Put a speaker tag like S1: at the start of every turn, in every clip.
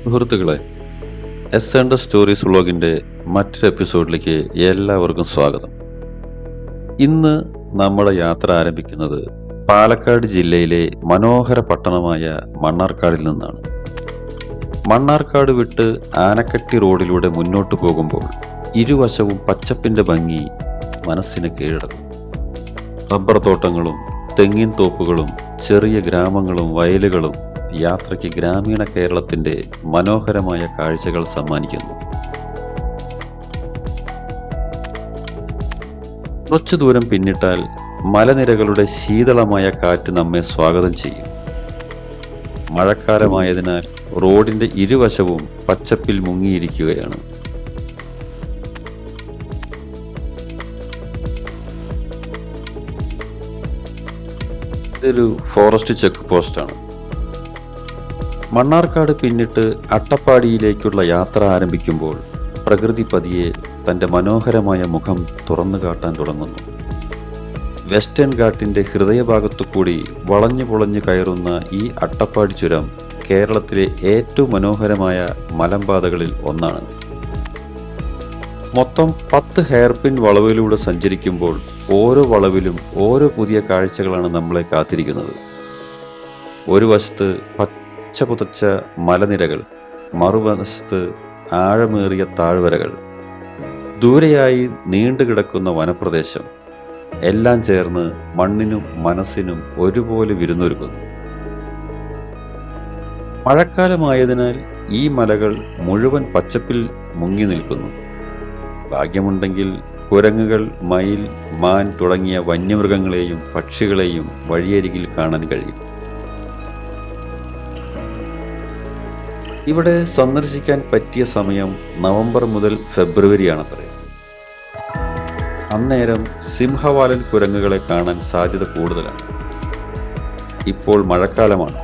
S1: സുഹൃത്തുക്കളെ, S and stories വ്ളോഗിൻ്റെ മറ്റൊരു എപ്പിസോഡിലേക്ക് എല്ലാവർക്കും സ്വാഗതം. ഇന്ന് നമ്മുടെ യാത്ര ആരംഭിക്കുന്നത് പാലക്കാട് ജില്ലയിലെ മനോഹര പട്ടണമായ മണ്ണാർക്കാടിൽ നിന്നാണ്. മണ്ണാർക്കാട് വിട്ട് ആനക്കട്ടി റോഡിലൂടെ മുന്നോട്ട് പോകുമ്പോൾ ഇരുവശവും പച്ചപ്പിൻ്റെ ഭംഗി മനസ്സിന് കീഴടക്കും. റബ്ബർ തോട്ടങ്ങളും തെങ്ങിൻ തോപ്പുകളും ചെറിയ ഗ്രാമങ്ങളും വയലുകളും യാത്രയ്ക്ക് ഗ്രാമീണ കേരളത്തിൻ്റെ മനോഹരമായ കാഴ്ചകൾ സമ്മാനിക്കുന്നു. കുറച്ചു ദൂരം പിന്നിട്ടാൽ മലനിരകളുടെ ശീതളമായ കാറ്റ് നമ്മെ സ്വാഗതം ചെയ്യും. മഴക്കാലമായതിനാൽ റോഡിൻ്റെ ഇരുവശവും പച്ചപ്പിൽ മുങ്ങിയിരിക്കുകയാണ്. ഇതൊരു ഫോറസ്റ്റ് ചെക്ക് പോസ്റ്റാണ്. മണ്ണാർക്കാട് പിന്നിട്ട് അട്ടപ്പാടിയിലേക്കുള്ള യാത്ര ആരംഭിക്കുമ്പോൾ പ്രകൃതി പതിയെ തൻ്റെ മനോഹരമായ മുഖം തുറന്നു കാട്ടാൻ തുടങ്ങുന്നു. വെസ്റ്റേൺ ഘാട്ടിൻ്റെ ഹൃദയഭാഗത്തു കൂടി വളഞ്ഞു പൊളഞ്ഞു കയറുന്ന ഈ അട്ടപ്പാടി ചുരം കേരളത്തിലെ ഏറ്റവും മനോഹരമായ മലമ്പാതകളിൽ ഒന്നാണ്. മൊത്തം 10 ഹെയർപിൻ വളവിലൂടെ സഞ്ചരിക്കുമ്പോൾ ഓരോ വളവിലും ഓരോ പുതിയ കാഴ്ചകളാണ് നമ്മളെ കാത്തിരിക്കുന്നത്. ഒരു വശത്ത് പച്ച പുതച്ച മലനിരകൾ, മറുവശത്ത് ആഴമേറിയ താഴ്വരകൾ, ദൂരെയായി നീണ്ടുകിടക്കുന്ന വനപ്രദേശം, എല്ലാം ചേർന്ന് മണ്ണിനും മനസ്സിനും ഒരുപോലെ വിരുന്നൊരുക്കുന്നു. മഴക്കാലമായതിനാൽ ഈ മലകൾ മുഴുവൻ പച്ചപ്പിൽ മുങ്ങി നിൽക്കുന്നു. ഭാഗ്യമുണ്ടെങ്കിൽ കുരങ്ങുകൾ, മയിൽ, മാൻ തുടങ്ങിയ വന്യമൃഗങ്ങളെയും പക്ഷികളെയും വഴിയരികിൽ കാണാൻ കഴിയും. ഇവിടെ സന്ദർശിക്കാൻ പറ്റിയ സമയം നവംബർ മുതൽ ഫെബ്രുവരിയാണത്രേ. അന്നേരം സിംഹവാലൻ കുരങ്ങുകളെ കാണാൻ സാധ്യത കൂടുതലാണ്. ഇപ്പോൾ മഴക്കാലമാണ്,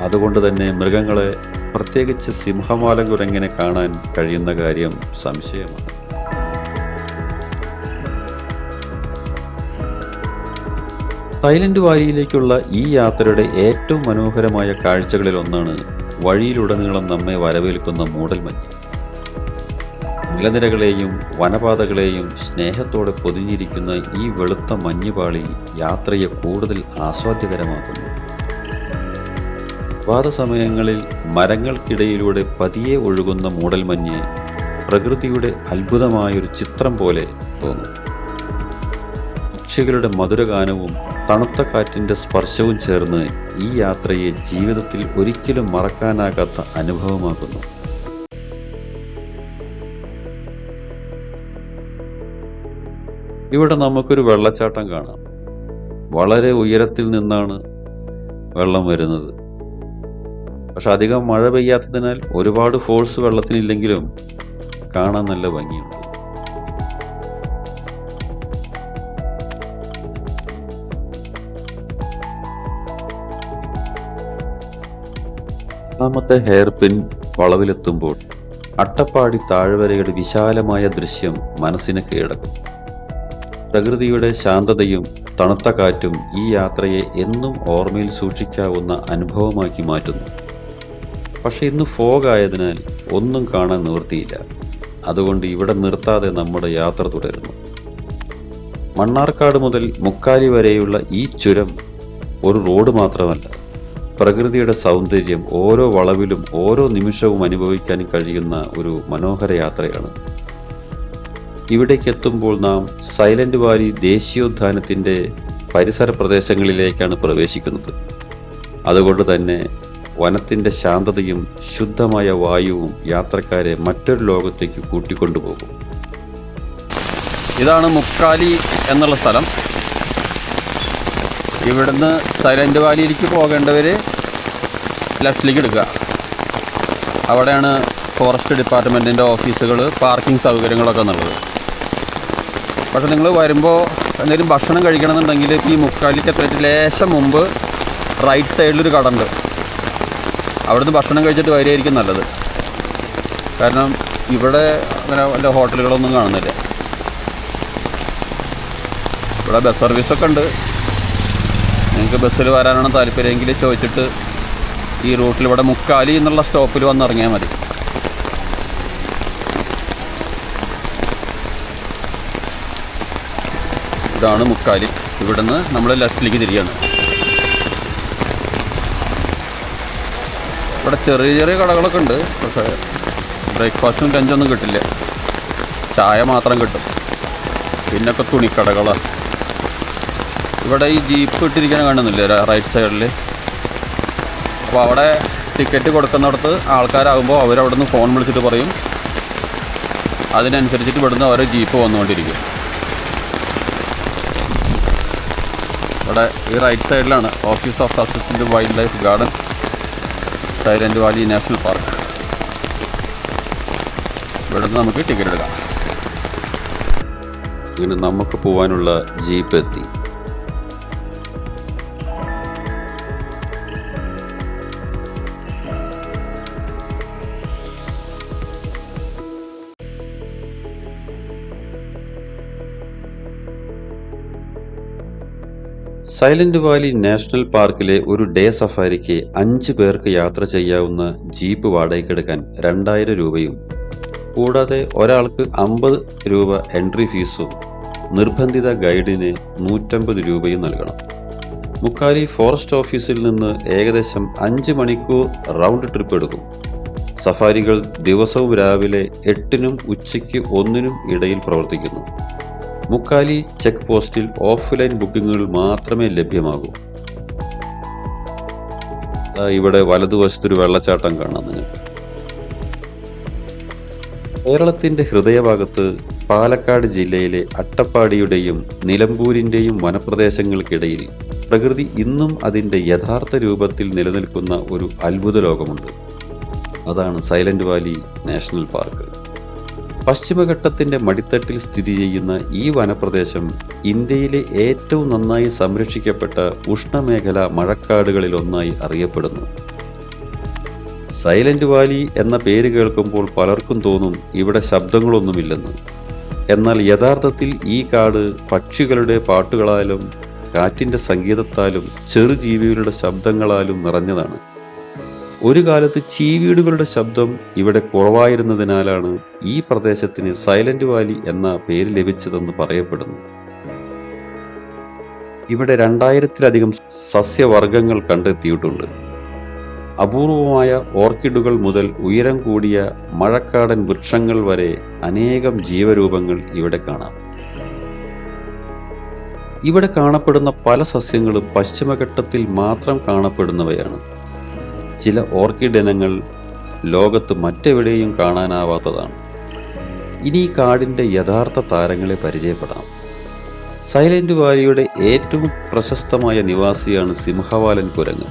S1: അതുകൊണ്ട് തന്നെ മൃഗങ്ങളെ, പ്രത്യേകിച്ച് സിംഹവാലൻ കുരങ്ങിനെ കാണാൻ കഴിയുന്ന കാര്യം സംശയമാണ്. സൈലന്റ് വാലിയിലേക്കുള്ള ഈ യാത്രയുടെ ഏറ്റവും മനോഹരമായ കാഴ്ചകളിൽ ഒന്നാണ് വഴിയിലുടനീളം നമ്മെ വരവേൽക്കുന്ന മൂടൽമഞ്ഞ്. മലനിരകളെയും വനപാതകളെയും സ്നേഹത്തോടെ പൊതിഞ്ഞിരിക്കുന്ന ഈ വെളുത്ത മഞ്ഞുപാളി യാത്രയെ കൂടുതൽ ആസ്വാദ്യകരമാക്കുന്നു. വാദസമയങ്ങളിൽ മരങ്ങൾക്കിടയിലൂടെ പതിയെ ഒഴുകുന്ന മൂടൽമഞ്ഞ് പ്രകൃതിയുടെ അത്ഭുതമായൊരു ചിത്രം പോലെ തോന്നും. പക്ഷികളുടെ മധുരഗാനവും തണുത്ത കാറ്റിൻ്റെ സ്പർശവും ചേർന്ന് ഈ യാത്രയെ ജീവിതത്തിൽ ഒരിക്കലും മറക്കാനാകാത്ത അനുഭവമാക്കുന്നു. ഇവിടെ നമുക്കൊരു വെള്ളച്ചാട്ടം കാണാം. വളരെ ഉയരത്തിൽ നിന്നാണ് വെള്ളം വരുന്നത്. പക്ഷെ അധികം മഴ പെയ്യാത്തതിനാൽ ഒരുപാട് ഫോഴ്സ് വെള്ളത്തിനില്ലെങ്കിലും കാണാൻ നല്ല ഭംഗിയുണ്ട്. രണ്ടാമത്തെ ഹെയർപിൻ വളവിലെത്തുമ്പോൾ അട്ടപ്പാടി താഴ്വരയുടെ വിശാലമായ ദൃശ്യം മനസ്സിനെ കീഴടക്കും. പ്രകൃതിയുടെ ശാന്തതയും തണുത്ത കാറ്റും ഈ യാത്രയെ എന്നും ഓർമ്മയിൽ സൂക്ഷിക്കാവുന്ന അനുഭവമാക്കി മാറ്റുന്നു. പക്ഷെ ഇന്ന് ഫോഗ് ആയതിനാൽ ഒന്നും കാണാൻ നിവൃത്തിയില്ല. അതുകൊണ്ട് ഇവിടെ നിർത്താതെ നമ്മുടെ യാത്ര തുടരുന്നു. മണ്ണാർക്കാട് മുതൽ മുക്കാലി വരെയുള്ള ഈ ചുരം ഒരു റോഡ് മാത്രമല്ല, പ്രകൃതിയുടെ സൗന്ദര്യം ഓരോ വളവിലും ഓരോ നിമിഷവും അനുഭവിക്കാൻ കഴിയുന്ന ഒരു മനോഹര യാത്രയാണ്. ഇവിടേക്ക് എത്തുമ്പോൾ നാം സൈലന്റ് വാലി ദേശീയോദ്യാനത്തിൻ്റെ പരിസര പ്രദേശങ്ങളിലേക്കാണ് പ്രവേശിക്കുന്നത്. അതുകൊണ്ട് തന്നെ വനത്തിൻ്റെ ശാന്തതയും ശുദ്ധമായ വായുവും യാത്രക്കാരെ മറ്റൊരു ലോകത്തേക്ക് കൂട്ടിക്കൊണ്ടുപോകും.
S2: ഇതാണ് മുക്കാലി എന്നുള്ള സ്ഥലം. ഇവിടുന്ന് സൈലന്റ് വാലിയിലേക്ക് പോകേണ്ടവർ ലെഫ്റ്റിലേക്ക് എടുക്കുക. അവിടെയാണ് ഫോറസ്റ്റ് ഡിപ്പാർട്ട്മെൻറ്റിൻ്റെ ഓഫീസുകൾ, പാർക്കിംഗ് സൗകര്യങ്ങളൊക്കെ ഉള്ളത്. പക്ഷേ നിങ്ങൾ വരുമ്പോൾ എന്തെങ്കിലും ഭക്ഷണം കഴിക്കണമെന്നുണ്ടെങ്കിൽ ഈ മുക്കാലിക്ക് എത്തിയിട്ട് ലേശം മുമ്പ് റൈറ്റ് സൈഡിലൊരു കട ഉണ്ട്. അവിടുന്ന് ഭക്ഷണം കഴിച്ചിട്ട് വരികയായിരിക്കും നല്ലത്. കാരണം ഇവിടെ അങ്ങനെ വല്ല ഹോട്ടലുകളൊന്നും കാണുന്നില്ല. ഇവിടെ ബസ് സർവീസൊക്കെ ഉണ്ട്. നിങ്ങൾക്ക് ബസ്സിൽ വരാനാണ് താല്പര്യമെങ്കിൽ ചോദിച്ചിട്ട് ഈ റൂട്ടിൽ ഇവിടെ മുക്കാലി എന്നുള്ള സ്റ്റോപ്പിൽ വന്നിറങ്ങിയാൽ മതി. ഇതാണ് മുക്കാലി. ഇവിടുന്ന് നമ്മൾ ലെഫ്റ്റിലേക്ക് തിരിയാണ്. ഇവിടെ ചെറിയ ചെറിയ കടകളൊക്കെ ഉണ്ട്. പക്ഷേ ബ്രേക്ക്ഫാസ്റ്റും ലഞ്ചൊന്നും കിട്ടില്ല. ചായ മാത്രം കിട്ടും. പിന്നൊക്കെ തുണിക്കടകളാണ്. ഇവിടെ ഈ ജീപ്പ് ഇട്ടിരിക്കാൻ കാണുന്നില്ലേ റൈറ്റ് സൈഡിൽ? അപ്പോൾ അവിടെ ടിക്കറ്റ് കൊടുക്കുന്നിടത്ത് ആൾക്കാരാകുമ്പോൾ അവരവിടെ നിന്ന് ഫോൺ വിളിച്ചിട്ട് പറയും. അതിനനുസരിച്ചിട്ട് ഇവിടുന്ന് അവരെ ജീപ്പ് വന്നുകൊണ്ടിരിക്കും. ഇവിടെ ഈ റൈറ്റ് സൈഡിലാണ് office of assistant wild life garden, silent Valley national park. ഇവിടുന്ന് നമുക്ക് ടിക്കറ്റ് എടുക്കാം.
S1: ഇങ്ങനെ നമുക്ക് പോകാനുള്ള ജീപ്പ് എത്തി. സൈലന്റ് വാലി നാഷണൽ പാർക്കിലെ ഒരു ഡേ സഫാരിക്ക് 5 പേർക്ക് യാത്ര ചെയ്യാവുന്ന ജീപ്പ് വാടകയ്ക്കെടുക്കാൻ 2000 രൂപയും കൂടാതെ ഒരാൾക്ക് 50 രൂപ എൻട്രി ഫീസും നിർബന്ധിത ഗൈഡിന് 150 രൂപയും നൽകണം. മുക്കാലി ഫോറസ്റ്റ് ഓഫീസിൽ നിന്ന് ഏകദേശം 5 മണിക്കൂർ റൗണ്ട് ട്രിപ്പ് എടുക്കും. സഫാരികൾ ദിവസവും രാവിലെ 8-നും ഉച്ചയ്ക്ക് 1-നും ഇടയിൽ പ്രവർത്തിക്കുന്നു. മുക്കാലി ചെക്ക് പോസ്റ്റിൽ ഓഫ്ലൈൻ ബുക്കിങ്ങുകൾ മാത്രമേ ലഭ്യമാകൂ. ഇവിടെ വലതുവശത്തൊരു വെള്ളച്ചാട്ടം കാണാം നിങ്ങൾക്ക്. കേരളത്തിന്റെ ഹൃദയഭാഗത്ത് പാലക്കാട് ജില്ലയിലെ അട്ടപ്പാടിയുടെയും നിലമ്പൂരിന്റെയും വനപ്രദേശങ്ങൾക്കിടയിൽ പ്രകൃതി ഇന്നും അതിന്റെ യഥാർത്ഥ രൂപത്തിൽ നിലനിൽക്കുന്ന ഒരു അത്ഭുത ലോകമുണ്ട്. അതാണ് സൈലന്റ് വാലി നാഷണൽ പാർക്ക്. പശ്ചിമഘട്ടത്തിന്റെ മടിത്തട്ടിൽ സ്ഥിതി ചെയ്യുന്ന ഈ വനപ്രദേശം ഇന്ത്യയിലെ ഏറ്റവും നന്നായി സംരക്ഷിക്കപ്പെട്ട ഉഷ്ണമേഖല മഴക്കാടുകളിൽ ഒന്നായി അറിയപ്പെടുന്നു. സൈലന്റ് വാലി എന്ന പേര് കേൾക്കുമ്പോൾ പലർക്കും തോന്നും ഇവിടെ ശബ്ദങ്ങളൊന്നുമില്ലെന്ന്. എന്നാൽ യഥാർത്ഥത്തിൽ ഈ കാട് പക്ഷികളുടെ പാട്ടുകളാലും കാറ്റിന്റെ സംഗീതത്താലും ചെറുജീവികളുടെ ശബ്ദങ്ങളാലും നിറഞ്ഞതാണ്. ഒരു കാലത്ത് ചീവീടുകളുടെ ശബ്ദം ഇവിടെ കുറവായിരുന്നതിനാലാണ് ഈ പ്രദേശത്തിന് സൈലന്റ് വാലി എന്ന പേര് ലഭിച്ചതെന്ന് പറയപ്പെടുന്നു. ഇവിടെ 2000-ലധികം സസ്യവർഗങ്ങൾ കണ്ടെത്തിയിട്ടുണ്ട്. അപൂർവമായ ഓർക്കിഡുകൾ മുതൽ ഉയരം കൂടിയ മഴക്കാടൻ വൃക്ഷങ്ങൾ വരെ അനേകം ജീവരൂപങ്ങൾ ഇവിടെ കാണാം. ഇവിടെ കാണപ്പെടുന്ന പല സസ്യങ്ങളും പശ്ചിമഘട്ടത്തിൽ മാത്രം കാണപ്പെടുന്നവയാണ്. ചില ഓർക്കിഡ് ഇനങ്ങൾ ലോകത്ത് മറ്റെവിടെയും കാണാനാവാത്തതാണ്. ഇനി ഈ കാടിൻ്റെ യഥാർത്ഥ താരങ്ങളെ പരിചയപ്പെടാം. സൈലന്റ് വാലിയുടെ ഏറ്റവും പ്രശസ്തമായ നിവാസിയാണ് സിംഹവാലൻ കുരങ്ങ്.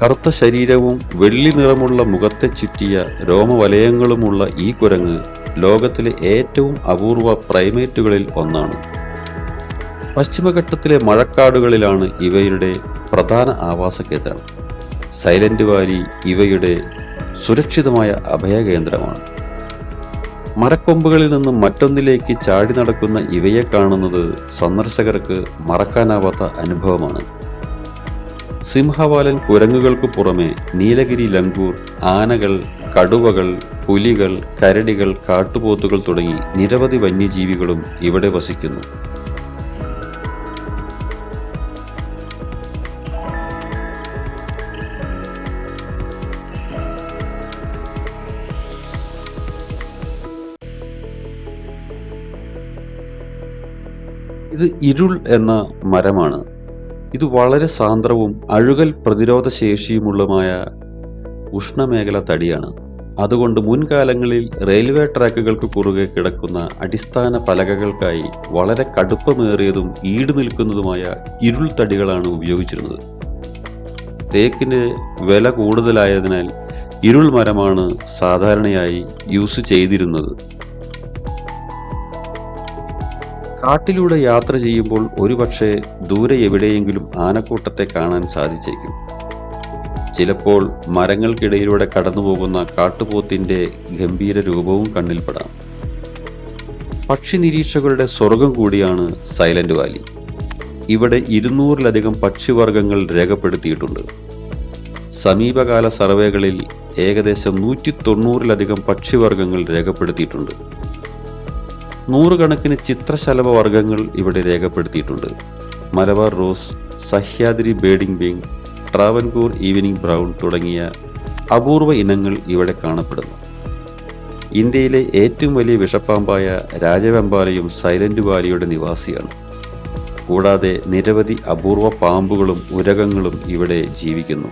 S1: കറുത്ത ശരീരവും വെള്ളി നിറമുള്ള മുഖത്തെ ചുറ്റിയ രോമവലയങ്ങളുമുള്ള ഈ കുരങ്ങ് ലോകത്തിലെ ഏറ്റവും അപൂർവ പ്രൈമേറ്റുകളിൽ ഒന്നാണ്. പശ്ചിമഘട്ടത്തിലെ മഴക്കാടുകളിലാണ് ഇവയുടെ പ്രധാന ആവാസ കേന്ദ്രം. സൈലന്റ് വാലി ഇവയുടെ സുരക്ഷിതമായ അഭയകേന്ദ്രമാണ്. മരക്കൊമ്പുകളിൽ നിന്നും മറ്റൊന്നിലേക്ക് ചാടി നടക്കുന്ന ഇവയെ കാണുന്നത് സന്ദർശകർക്ക് മറക്കാനാവാത്ത അനുഭവമാണ്. സിംഹവാലൻ കുരങ്ങുകൾക്ക് പുറമെ നീലഗിരി ലങ്കൂർ, ആനകൾ, കടുവകൾ, പുലികൾ, കരടികൾ, കാട്ടുപോത്തുകൾ തുടങ്ങി നിരവധി വന്യജീവികളും ഇവിടെ വസിക്കുന്നു. ഇത് ഇരുൾ എന്ന മരമാണ്. ഇത് വളരെ സാന്ദ്രവും അഴുകൽ പ്രതിരോധ ശേഷിയുമുള്ളതുമായ ഉഷ്ണമേഖല തടിയാണ്. അതുകൊണ്ട് മുൻകാലങ്ങളിൽ റെയിൽവേ ട്രാക്കുകൾക്ക് കുറുകെ കിടക്കുന്ന അടിസ്ഥാന പലകകൾക്കായി വളരെ കടുപ്പമേറിയതും ഈട് നിൽക്കുന്നതുമായ ഇരുൾ തടികളാണ് ഉപയോഗിച്ചിരുന്നത്. തേക്കിന് വില കൂടുതലായതിനാൽ ഇരുൾ മരമാണ് സാധാരണയായി യൂസ് ചെയ്തിരുന്നത്. കാട്ടിലൂടെ യാത്ര ചെയ്യുമ്പോൾ ഒരുപക്ഷെ ദൂരെ എവിടെയെങ്കിലും ആനക്കൂട്ടത്തെ കാണാൻ സാധിച്ചേക്കും. ചിലപ്പോൾ മരങ്ങൾക്കിടയിലൂടെ കടന്നുപോകുന്ന കാട്ടുപോത്തിന്റെ ഗംഭീര രൂപവും കണ്ണിൽപ്പെടാം. പക്ഷി നിരീക്ഷകരുടെ സ്വർഗം കൂടിയാണ് സൈലന്റ് വാലി. ഇവിടെ 200-ലധികം പക്ഷിവർഗങ്ങൾ രേഖപ്പെടുത്തിയിട്ടുണ്ട്. സമീപകാല സർവേകളിൽ ഏകദേശം 190-ലധികം പക്ഷിവർഗങ്ങൾ രേഖപ്പെടുത്തിയിട്ടുണ്ട്. നൂറുകണക്കിന് ചിത്രശലഭ വർഗങ്ങൾ ഇവിടെ രേഖപ്പെടുത്തിയിട്ടുണ്ട്. Malabar rose, Sahyadri birdwing, Travancore evening brown തുടങ്ങിയ അപൂർവ ഇനങ്ങൾ ഇവിടെ കാണപ്പെടുന്നു. ഇന്ത്യയിലെ ഏറ്റവും വലിയ വിഷപ്പാമ്പായ രാജവെമ്പാലയും സൈലന്റ് വാലിയുടെ നിവാസിയാണ്. കൂടാതെ നിരവധി അപൂർവ പാമ്പുകളും ഉരകങ്ങളും ഇവിടെ ജീവിക്കുന്നു.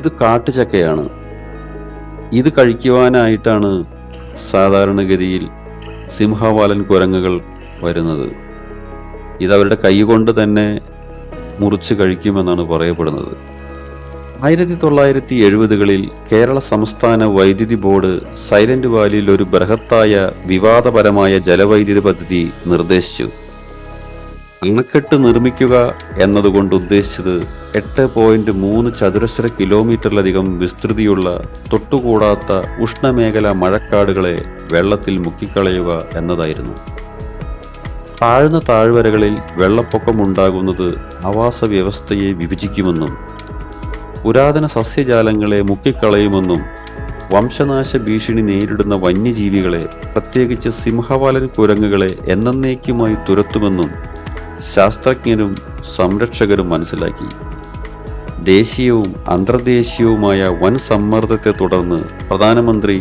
S1: ഇത് കാട്ടുചക്കയാണ്. ഇത് കഴിക്കുവാനായിട്ടാണ് സാധാരണഗതിയിൽ സിംഹവാലൻ കുരങ്ങുകൾ വരുന്നത്. ഇതവരുടെ കൈകൊണ്ട് തന്നെ മുറിച്ച് കഴിക്കുമെന്നാണ് പറയപ്പെടുന്നത്. 1970-കളിൽ കേരള സംസ്ഥാന വൈദ്യുതി ബോർഡ് സൈലന്റ് വാലിയിൽ ഒരു ബൃഹത്തായ വിവാദപരമായ ജലവൈദ്യുതി പദ്ധതി നിർദ്ദേശിച്ചു. അണക്കെട്ട് നിർമ്മിക്കുക എന്നതുകൊണ്ട് ഉദ്ദേശിച്ചത് 8.3 ചതുരശ്ര കിലോമീറ്ററിലധികം വിസ്തൃതിയുള്ള തൊട്ടുകൂടാത്ത ഉഷ്ണമേഖലാ മഴക്കാടുകളെ വെള്ളത്തിൽ മുക്കിക്കളയുക എന്നതായിരുന്നു. താഴ്ന്ന താഴ്വരകളിൽ വെള്ളപ്പൊക്കമുണ്ടാകുന്നത് ആവാസ വ്യവസ്ഥയെ വിഭജിക്കുമെന്നും പുരാതന സസ്യജാലങ്ങളെ മുക്കിക്കളയുമെന്നും വംശനാശ ഭീഷണി നേരിടുന്ന വന്യജീവികളെ, പ്രത്യേകിച്ച് സിംഹവാലൻ കുരങ്ങുകളെ എന്നേക്കുമായി തുരത്തുമെന്നും ശാസ്ത്രജ്ഞരും സംരക്ഷകരും മനസ്സിലാക്കി. ദേശീയവും അന്തർദേശീയവുമായ വൻ സമ്മർദ്ദത്തെ തുടർന്ന് പ്രധാനമന്ത്രി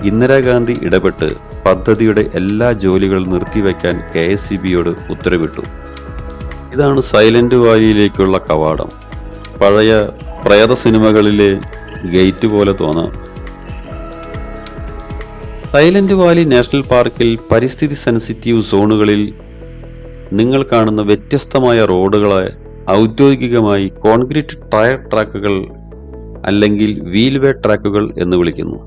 S1: ഇന്ദിരാഗാന്ധി ഇടപെട്ട് പദ്ധതിയുടെ എല്ലാ ജോലികളും നിർത്തിവെക്കാൻ KSEBയോട് ഉത്തരവിട്ടു. ഇതാണ് സൈലന്റ് വാലിയിലേക്കുള്ള കവാടം. പഴയ പ്രേത സിനിമകളിലെ ഗേറ്റ് പോലെ തോന്നാം. സൈലന്റ് വാലി നാഷണൽ പാർക്കിൽ പരിസ്ഥിതി സെൻസിറ്റീവ് സോണുകളിൽ നിങ്ങൾ കാണുന്ന വ്യത്യസ്തമായ റോഡുകളെ ഔദ്യോഗികമായി കോൺക്രീറ്റ് ടയർ ട്രാക്കുകൾ അല്ലെങ്കിൽ വീൽവേ ട്രാക്കുകൾ എന്ന് വിളിക്കുന്നു.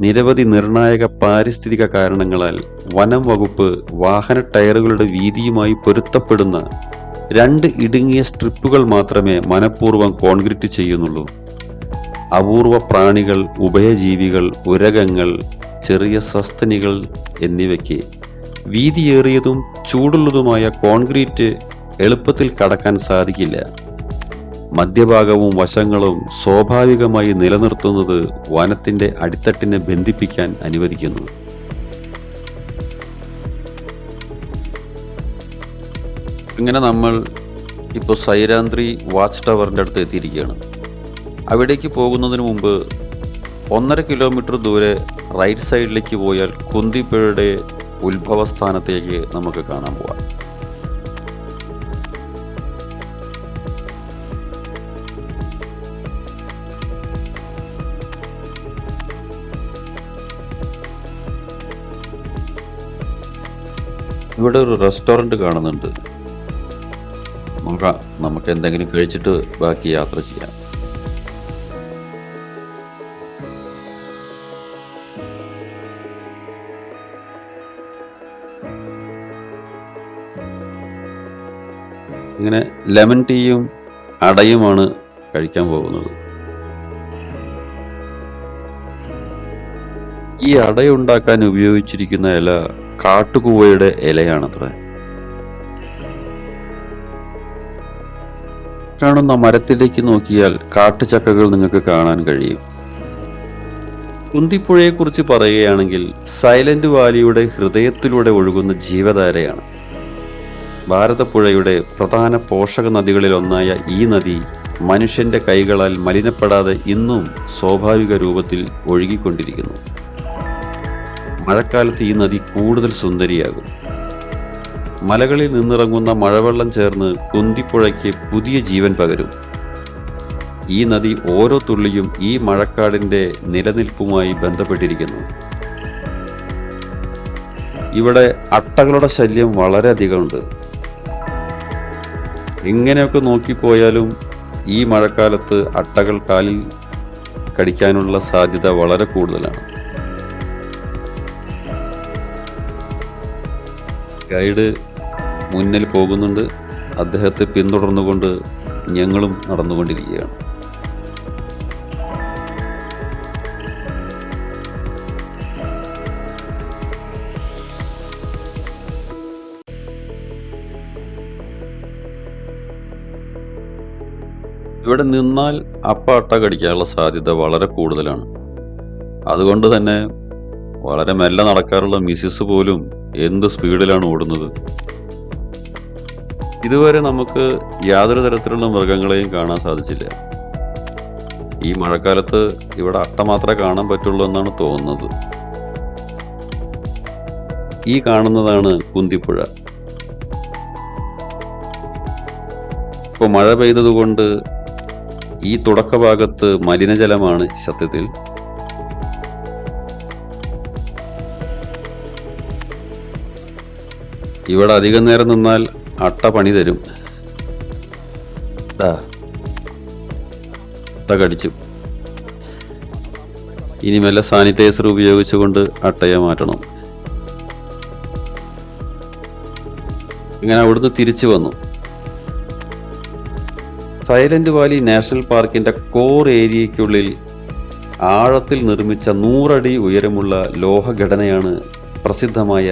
S1: നിരവധി നിർണായക പാരിസ്ഥിതിക കാരണങ്ങളാൽ വനം വകുപ്പ് വാഹന ടയറുകളുടെ വീതിയുമായി പൊരുത്തപ്പെടുന്ന 2 ഇടുങ്ങിയ സ്ട്രിപ്പുകൾ മാത്രമേ മനഃപൂർവ്വം കോൺക്രീറ്റ് ചെയ്യുന്നുള്ളൂ. അപൂർവ പ്രാണികൾ, ഉഭയജീവികൾ, ഉരകങ്ങൾ, ചെറിയ സസ്തനികൾ എന്നിവയ്ക്ക് വീതിയേറിയതും ചൂടുള്ളതുമായ കോൺക്രീറ്റ് എളുപ്പത്തിൽ കടക്കാൻ സാധിക്കില്ല. മധ്യഭാഗവും വശങ്ങളും സ്വാഭാവികമായി നിലനിർത്തുന്നത് വനത്തിന്റെ അടിത്തട്ടിനെ ബന്ധിപ്പിക്കാൻ അനുവദിക്കുന്നു. ഇങ്ങനെ നമ്മൾ ഇപ്പോൾ സൈരാന്ത്രി വാച്ച് ടവറിൻ്റെ അടുത്ത് എത്തിയിരിക്കുകയാണ്. അവിടേക്ക് പോകുന്നതിന് മുമ്പ് 1.5 കിലോമീറ്റർ ദൂരെ റൈറ്റ് സൈഡിലേക്ക് പോയാൽ കുന്തിപ്പുഴയുടെ ഉത്ഭവസ്ഥാനത്തേക്ക് നമുക്ക് കാണാൻ പോവാം. ഇവിടെ ഒരു റെസ്റ്റോറൻറ്റ് കാണുന്നുണ്ട്. നമുക്ക് എന്തെങ്കിലും കഴിച്ചിട്ട് ബാക്കി യാത്ര ചെയ്യാം. ഇങ്ങനെ ലെമൺ ടീയും അടയുമാണ് കഴിക്കാൻ പോകുന്നത്. ഈ അടയുണ്ടാക്കാൻ ഉപയോഗിച്ചിരിക്കുന്ന ഇല കാട്ടുകൂവയുടെ ഇലയാണത്രേ. കാണുന്ന മരത്തിലേക്ക് നോക്കിയാൽ കാട്ടുചക്കകൾ നിങ്ങൾക്ക് കാണാൻ കഴിയും. കുന്തിപ്പുഴയെക്കുറിച്ച് പറയുകയാണെങ്കിൽ സൈലന്റ് വാലിയുടെ ഹൃദയത്തിലൂടെ ഒഴുകുന്ന ജീവധാരയാണ്. ഭാരതപ്പുഴയുടെ പ്രധാന പോഷക നദികളിലൊന്നായ ഈ നദി മനുഷ്യന്റെ കൈകളാൽ മലിനപ്പെടാതെ ഇന്നും സ്വാഭാവിക രൂപത്തിൽ ഒഴുകിക്കൊണ്ടിരിക്കുന്നു. മഴക്കാലത്ത് ഈ നദി കൂടുതൽ സുന്ദരിയാകും. മലകളിൽ നിന്നിറങ്ങുന്ന മഴവെള്ളം ചേർന്ന് കുന്തിപ്പുഴയ്ക്ക് പുതിയ ജീവൻ പകരും. ഈ നദി ഓരോ തുള്ളിയും ഈ മഴക്കാടിന്റെ നിലനിൽപ്പുമായി ബന്ധപ്പെട്ടിരിക്കുന്നു. ഇവിടെ അട്ടകളുടെ ശല്യം വളരെയധികമുണ്ട്. ഇങ്ങനെയൊക്കെ നോക്കിപ്പോയാലും ഈ മഴക്കാലത്ത് അട്ടകൾ കാലിൽ കടിക്കാനുള്ള സാധ്യത വളരെ കൂടുതലാണ്. ഗൈഡ് മുന്നിൽ പോകുന്നുണ്ട്. അദ്ദേഹത്തെ പിന്തുടർന്നുകൊണ്ട് ഞങ്ങളും നടന്നുകൊണ്ടിരിക്കുകയാണ്. ഇവിടെ നിന്നാൽ അട്ട കടിക്കാനുള്ള സാധ്യത വളരെ കൂടുതലാണ്. അതുകൊണ്ട് തന്നെ വളരെ മെല്ലെ നടക്കാറുള്ള മിസ്സിസ് പോലും എന്ത് സ്പീഡിലാണ് ഓടുന്നത്. ഇതുവരെ നമുക്ക് യാതൊരു തരത്തിലുള്ള മൃഗങ്ങളെയും കാണാൻ സാധിച്ചില്ല. ഈ മഴക്കാലത്ത് ഇവിടെ അട്ട മാത്രമേ കാണാൻ പറ്റുള്ളൂ എന്നാണ് തോന്നുന്നത്. ഈ കാണുന്നതാണ് കുന്തിപ്പുഴ. ഇപ്പോൾ മഴ പെയ്തതുകൊണ്ട് ഈ തുടക്ക ഭാഗത്ത് മലിനജലമാണ് സത്യത്തിൽ. ഇവിടെ അധികം നേരം നിന്നാൽ അട്ട പണി തരും. അട്ട കടിച്ചു. ഇനി മെല്ലെ സാനിറ്റൈസർ ഉപയോഗിച്ചുകൊണ്ട് അട്ടയെ മാറ്റണം. ഇങ്ങനെ അവിടുന്ന് തിരിച്ചു വന്നു. സൈലന്റ് വാലി നാഷണൽ പാർക്കിന്റെ കോർ ഏരിയയ്ക്കുള്ളിൽ ആഴത്തിൽ നിർമ്മിച്ച 100 അടി ഉയരമുള്ള ലോഹഘടനയാണ് പ്രസിദ്ധമായ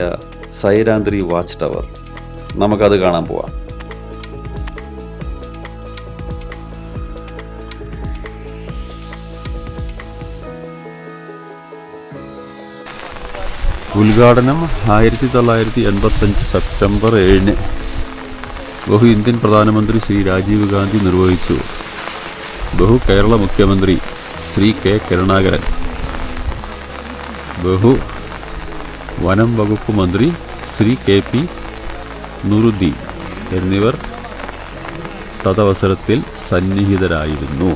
S1: സൈരാന്ദ്രി വാച്ച് ടവർ. നമുക്കത് കാണാൻ പോവാം.
S2: ഉദ്ഘാടനം 1985 സെപ്റ്റംബർ 7 ബഹു ഇന്ത്യൻ പ്രധാനമന്ത്രി ശ്രീ രാജീവ് ഗാന്ധി നിർവഹിച്ചു. ബഹു കേരള മുഖ്യമന്ത്രി ശ്രീ കെ കരുണാകരൻ, ബഹു വനം വകുപ്പ് മന്ത്രി ശ്രീ കെ പി നൂറുദ്ദീൻ എന്നിവർ തദവസരത്തിൽ സന്നിഹിതരായിരുന്നു.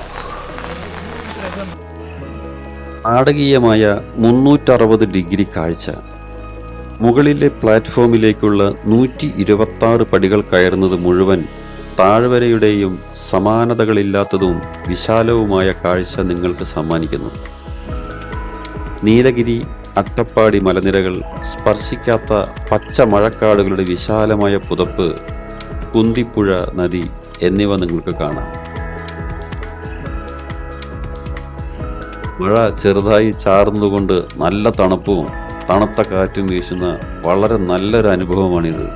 S1: നാടകീയമായ 360 ഡിഗ്രി കാഴ്ച. മുകളിലെ പ്ലാറ്റ്ഫോമിലേക്കുള്ള 126 പടികൾ കയറുന്നത് മുഴുവൻ താഴ്വരയുടെയും സമാനതകളില്ലാത്തതും വിശാലവുമായ കാഴ്ച നിങ്ങൾക്ക് സമ്മാനിക്കുന്നു. നീലഗിരി, അട്ടപ്പാടി മലനിരകൾ, സ്പർശിക്കാത്ത പച്ച മഴക്കാടുകളുടെ വിശാലമായ പുതപ്പ്, കുന്തിപ്പുഴ നദി എന്നിവ നിങ്ങൾക്ക് കാണാം. മഴ ചെറുതായി ചാറുന്നതുകൊണ്ട് നല്ല തണുപ്പും തണുത്ത കാറ്റും വീശുന്ന വളരെ നല്ലൊരു അനുഭവമാണിത്.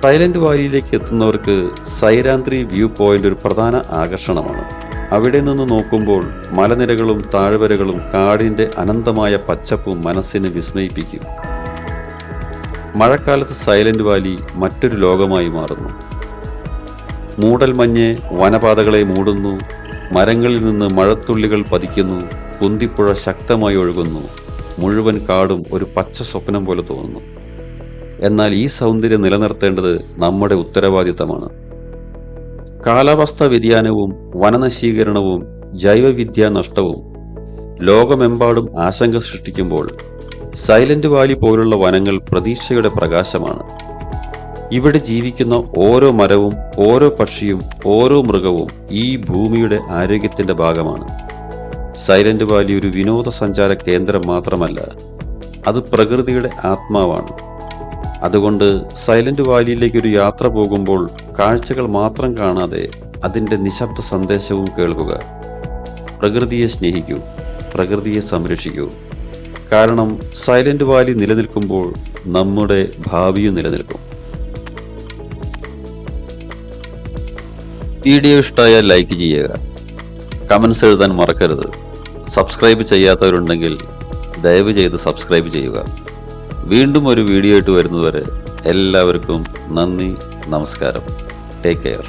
S1: സൈലന്റ് വാലിയിലേക്ക് എത്തുന്നവർക്ക് സൈരാന്ദ്രി വ്യൂ പോയിന്റ് ഒരു പ്രധാന ആകർഷണമാണ്. അവിടെ നിന്ന് നോക്കുമ്പോൾ മലനിരകളും താഴ്വരകളും കാടിന്റെ അനന്തമായ പച്ചപ്പും മനസ്സിനെ വിസ്മയിപ്പിക്കും. മഴക്കാലത്ത് സൈലന്റ് വാലി മറ്റൊരു ലോകമായി മാറുന്നു. മൂടൽമഞ്ഞ് വനപാതകളെ മൂടുന്നു. മരങ്ങളിൽ നിന്ന് മഴത്തുള്ളികൾ പതിക്കുന്നു. കുന്തിപ്പുഴ ശക്തമായി ഒഴുകുന്നു. മുഴുവൻ കാടും ഒരു പച്ച സ്വപ്നം പോലെ തോന്നുന്നു. എന്നാൽ ഈ സൗന്ദര്യം നിലനിർത്തേണ്ടത് നമ്മുടെ ഉത്തരവാദിത്തമാണ്. കാലാവസ്ഥാ വ്യതിയാനവും വനനശീകരണവും ജൈവവിദ്യാ നഷ്ടവും ലോകമെമ്പാടും ആശങ്ക സൃഷ്ടിക്കുമ്പോൾ സൈലന്റ് വാലി പോലുള്ള വനങ്ങൾ പ്രതീക്ഷയുടെ പ്രകാശമാണ്. ഇവിടെ ജീവിക്കുന്ന ഓരോ മരവും ഓരോ പക്ഷിയും ഓരോ മൃഗവും ഈ ഭൂമിയുടെ ആരോഗ്യത്തിന്റെ ഭാഗമാണ്. സൈലന്റ് വാലി ഒരു വിനോദസഞ്ചാര കേന്ദ്രം മാത്രമല്ല, അത് പ്രകൃതിയുടെ ആത്മാവാണ്. അതുകൊണ്ട് സൈലന്റ് വാലിയിലേക്ക് ഒരു യാത്ര പോകുമ്പോൾ കാഴ്ചകൾ മാത്രം കാണാതെ അതിൻ്റെ നിശബ്ദ സന്ദേശവും കേൾക്കുക. പ്രകൃതിയെ സ്നേഹിക്കൂ, പ്രകൃതിയെ സംരക്ഷിക്കൂ. കാരണം സൈലന്റ് വാലി നിലനിൽക്കുമ്പോൾ നമ്മുടെ ഭാവിയും നിലനിൽക്കും. വീഡിയോ ഇഷ്ടമായാൽ ലൈക്ക് ചെയ്യുക, കമൻസ് എഴുതാൻ മറക്കരുത്. സബ്സ്ക്രൈബ് ചെയ്യാത്തവരുണ്ടെങ്കിൽ ദയവ് ചെയ്ത് സബ്സ്ക്രൈബ് ചെയ്യുക. വീണ്ടും ഒരു വീഡിയോ ആയിട്ട് വരുന്നതുവരെ എല്ലാവർക്കും നന്ദി, നമസ്കാരം. Take care.